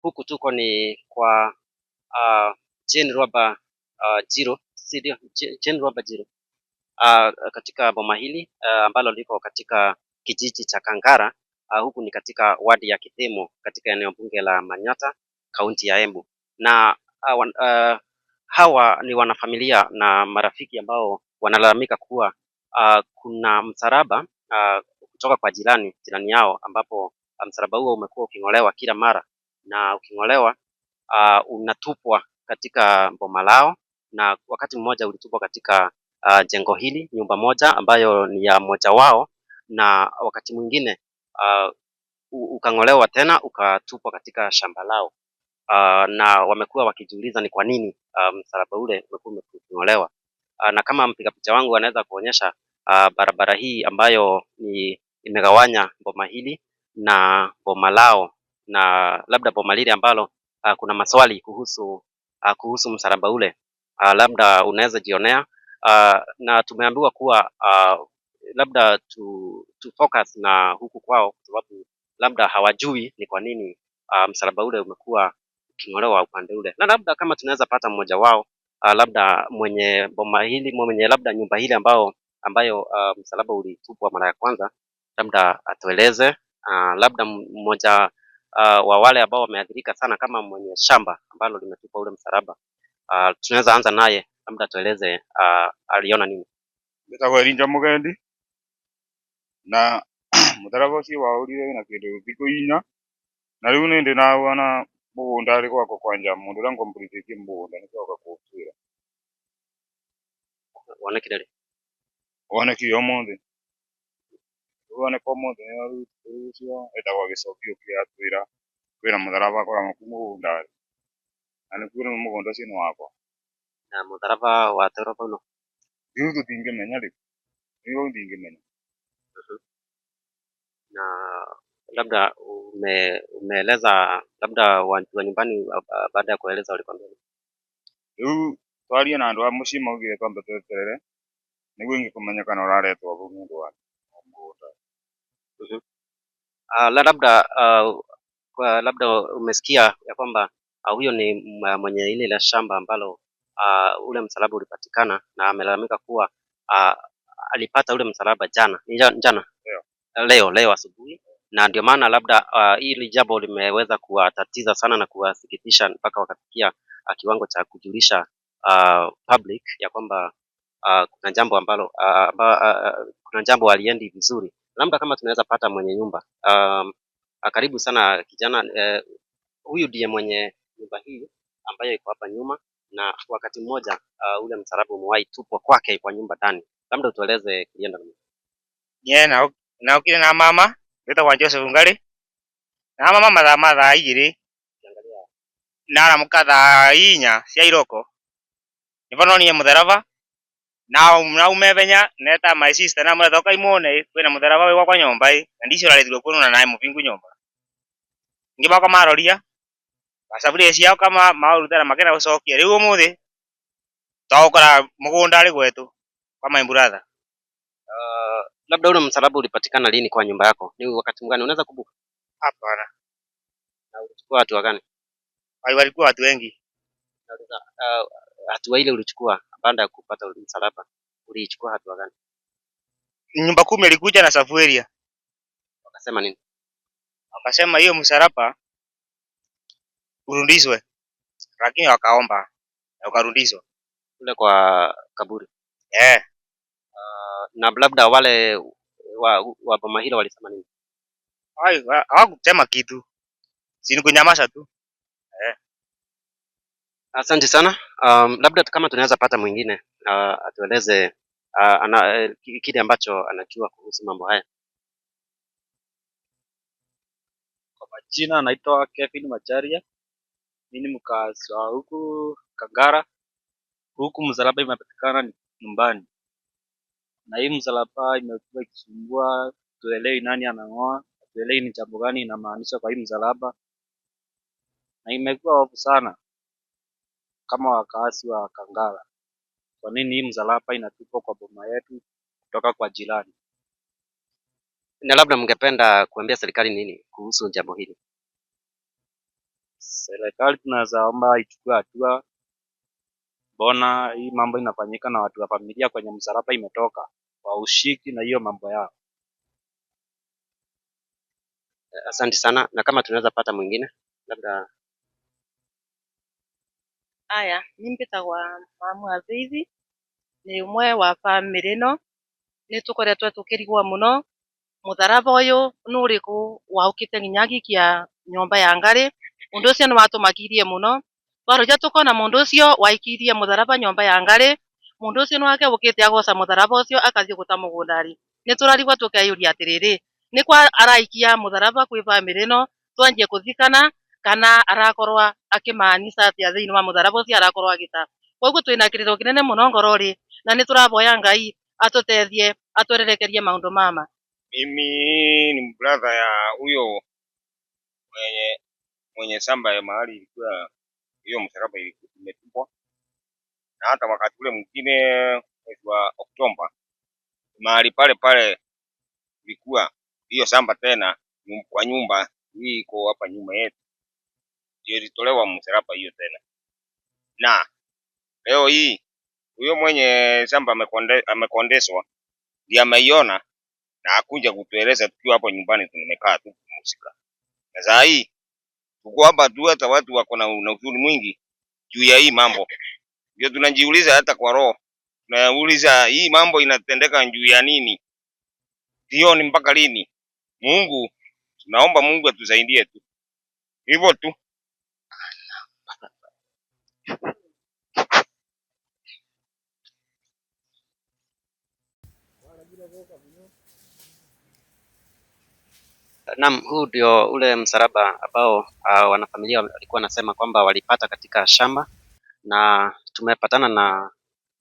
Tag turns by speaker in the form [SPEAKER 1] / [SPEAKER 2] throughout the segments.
[SPEAKER 1] Huku tuko ni kwa Jane Rwaba Jiro, si ndio? Jane Rwaba Jiro katika boma hili ambalo liko katika kijiji cha Kangara. Huku ni katika wadi ya Kithemo katika eneo bunge la Manyatta, kaunti ya Embu. Na hawa ni wanafamilia na marafiki ambao wanalalamika kuwa kuna msalaba kutoka kwa jirani yao, ambapo msalaba huo umekuwa uking'olewa kila mara, na uking'olewa unatupwa katika boma lao, na wakati mmoja ulitupwa katika jengo hili, nyumba moja ambayo ni ya mmoja wao, na wakati mwingine ukang'olewa tena ukatupwa katika shamba lao. Na wamekuwa wakijiuliza ni kwa nini msalaba ule umekuwa uking'olewa. Na kama mpiga picha wangu anaweza kuonyesha barabara hii ambayo imegawanya boma hili na boma lao, na labda boma lile ambalo kuna maswali kuhusu msalaba ule, labda unaweza jionea. Na tumeambiwa kuwa labda tu focus na huku kwao, kwa sababu labda hawajui ni kwa nini msalaba ule umekuwa uking'olewa upande ule. Na labda kama tunaweza pata mmoja wao, labda mwenye boma hili, mwenye labda nyumba hili ambayo msalaba ulitupwa mara ya kwanza, labda atueleze. Labda mmoja wa wale ambao wameathirika sana, kama mwenye shamba ambalo limetupa ule msalaba. Tunaweza anza naye, labda tueleze aliona nini.
[SPEAKER 2] Ndetagwo Elijah Mugendi, na msalaba ucio waurire na kindu thiku inya, na riu nindi na wana mugunda ri gwakwa kwanja mundu uria ngombũrithĩtie mugunda nĩ gũka kũũtuĩra.
[SPEAKER 1] Wonekire rĩ?
[SPEAKER 2] Wonekire ũmũthĩ. Woneka ũmũthĩ rĩu ũcio etagwo Gĩcokio ũkire atwĩra kwĩna mũtharaba ũkoragwo kũu mũgũnda, na nĩkuo rĩu mũgũnda ũcio nĩ wakwa.
[SPEAKER 1] Na mũtharaba wateirwo vau no?
[SPEAKER 2] Rĩu tũtingĩmenya rĩu, rĩu ndingĩmenya.
[SPEAKER 1] Na labda umeeleza labda watu wa nyumbani baada ya kueleza walikwambia nini?
[SPEAKER 2] Rĩu twaria na andũ a mũciĩ maugire twambe tweterere nĩguo ingĩkũmenya kana ũraretwo vau nĩ ũndũ wa mũgũnda.
[SPEAKER 1] Labda umesikia ya kwamba huyo ni mwenye ile shamba ambalo ule msalaba ulipatikana, na amelalamika kuwa alipata ule msalaba jana. Jana? Leo asubuhi, na ndio maana labda hili jambo limeweza kuwatatiza sana na kuwasikitisha mpaka wakafikia kiwango cha kujulisha public ya kwamba kuna jambo ambalo kuna jambo haliendi vizuri. Labda kama tunaweza pata mwenye nyumba. Karibu sana kijana. Huyu ndiye mwenye nyumba hii ambayo iko hapa nyuma, na wakati mmoja ule msalaba umewahi tupwa kwake kwa nyumba ndani. Labda utueleze kilienda namna.
[SPEAKER 3] Yeah, naukire na mama ndetagwo Joseph Ngari, na mama thaa igĩrĩ na aramuka thaa inya cia iroko nĩvo nonire mũtharaba, na umethenya neta my sister na mũreta ũkaimwone kwĩna mũtharaba wĩ gwakwa nyũmba na ndicũrarĩtirwo kuonana naye mũvingu nyũmba. Ngĩmoka maroria gacaburia ciao kama maũrutana makenda gũcokia. Rĩu ũmũthĩ twaũkora mũgũnda arĩ gwetu kwa my brother.
[SPEAKER 1] Labda ule msalaba ulipatikana lini kwa nyumba yako? Ni wakati mgani unaweza kumbuka?
[SPEAKER 3] Hapana.
[SPEAKER 1] Na ulichukua hatua gani?
[SPEAKER 3] Walikuwa watu wengi.
[SPEAKER 1] Hatua ile ulichukua baada ya kupata ule msalaba, ulichukua hatua gani?
[SPEAKER 3] Nyumba kumi ilikuja na safuria.
[SPEAKER 1] Wakasema nini?
[SPEAKER 3] Wakasema hiyo msalaba urudishwe, lakini wakaomba na ukarudishwa
[SPEAKER 1] kule kwa kaburi. Na labda wale wa boma hilo walisema nini?
[SPEAKER 3] Hawakusema kitu, si ni kunyamaza tu.
[SPEAKER 1] Asante sana. Labda kama tunaweza pata mwingine atueleze kile ambacho anajua kuhusu mambo haya.
[SPEAKER 4] Kwa majina naitwa Kevin Macharia. Mimi ni mkazi wa huku Kangara. Huku msalaba imepatikana nyumbani, na hii msalaba imekuwa ikisumbua, tuelewi nani anang'oa, tuelewi ni jambo gani inamaanisha kwa hii msalaba, na imekuwa hofu sana kama wakazi wa Kangara. Kwa nini hii msalaba inatupwa kwa boma yetu kutoka kwa jirani?
[SPEAKER 1] Na labda mngependa kuambia serikali nini kuhusu jambo hili?
[SPEAKER 4] serikali tunaweza omba ichukue hatua. Mbona hii mambo inafanyika na watu wa familia kwenye msalaba imetoka, wahusiki na hiyo mambo yao.
[SPEAKER 1] Asante sana, na kama tunaweza pata mwingine labda.
[SPEAKER 5] Aya, ni mbitagwa mamu Azizi, ni umwe wa family ino. Ni tukoretwe tukirigwa muno mutharaba uyu nuriku waukite nginya gikia nyomba ya ngari. Undu ucio ni watumakirie muno, twaruja tukona mundu ucio waikirie mutharaba nyomba ya ngari. Mundu ucio nwake ukite agoca mutharaba ucio akathie guta mugundari. Ni turarigwa tukeyuria atiriri, ni kwa araikia mutharaba kwi family ino twanjie kuthikana kana arakorwa akimaanisha atia thiini wa mutharaba ucio arakorwa agita. Koguo twina kiriro kinene muno ngorori, na ni turaboya Ngai atutethie atwererekerie maundu mama.
[SPEAKER 3] Mimi ni brother ya huyo mwenye shamba ya mahali ilikuwa hiyo msalaba imetupwa, na hata wakati ule mwingine mwezi wa Oktoba mahali pale pale ilikuwa hiyo shamba tena kwa nyumba hii iko hapa nyuma yetu ndio ilitolewa msalaba hiyo tena. Na leo hii huyo mwenye shamba amekondeshwa ndiye ameiona na akuja kutueleza tukiwa hapo nyumbani tumekaa tu kupumzika. Na saa hii tuko hapa tu, hata watu wako na huzuni mwingi juu ya hii mambo. Ndio tunajiuliza hata kwa roho. Tunauliza hii mambo inatendeka juu ya nini? Ndio ni mpaka lini? Mungu, tunaomba Mungu atusaidie tu. Hivyo tu.
[SPEAKER 1] Naam, huu ndio ule msalaba ambao wanafamilia walikuwa wanasema kwamba walipata katika shamba, na tumepatana na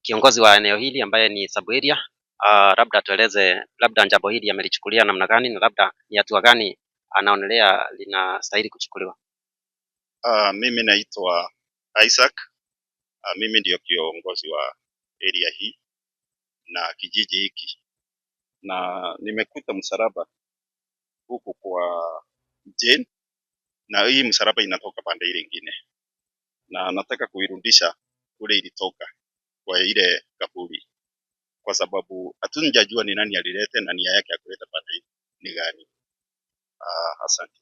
[SPEAKER 1] kiongozi wa eneo hili ambaye ni sub area. Labda tueleze labda jambo hili amelichukulia namna gani na labda ni hatua gani anaonelea linastahili kuchukuliwa.
[SPEAKER 6] Mimi naitwa Isaac. Mimi ndio kiongozi wa area hii na kijiji hiki, na nimekuta msalaba huku kwa Jane, na hii msalaba inatoka pande ile nyingine, na nataka kuirudisha kule ilitoka kwa ile kaburi, kwa sababu hatunajua ni nani alilete na nia yake ya kuleta pande hii ni gani. Asante.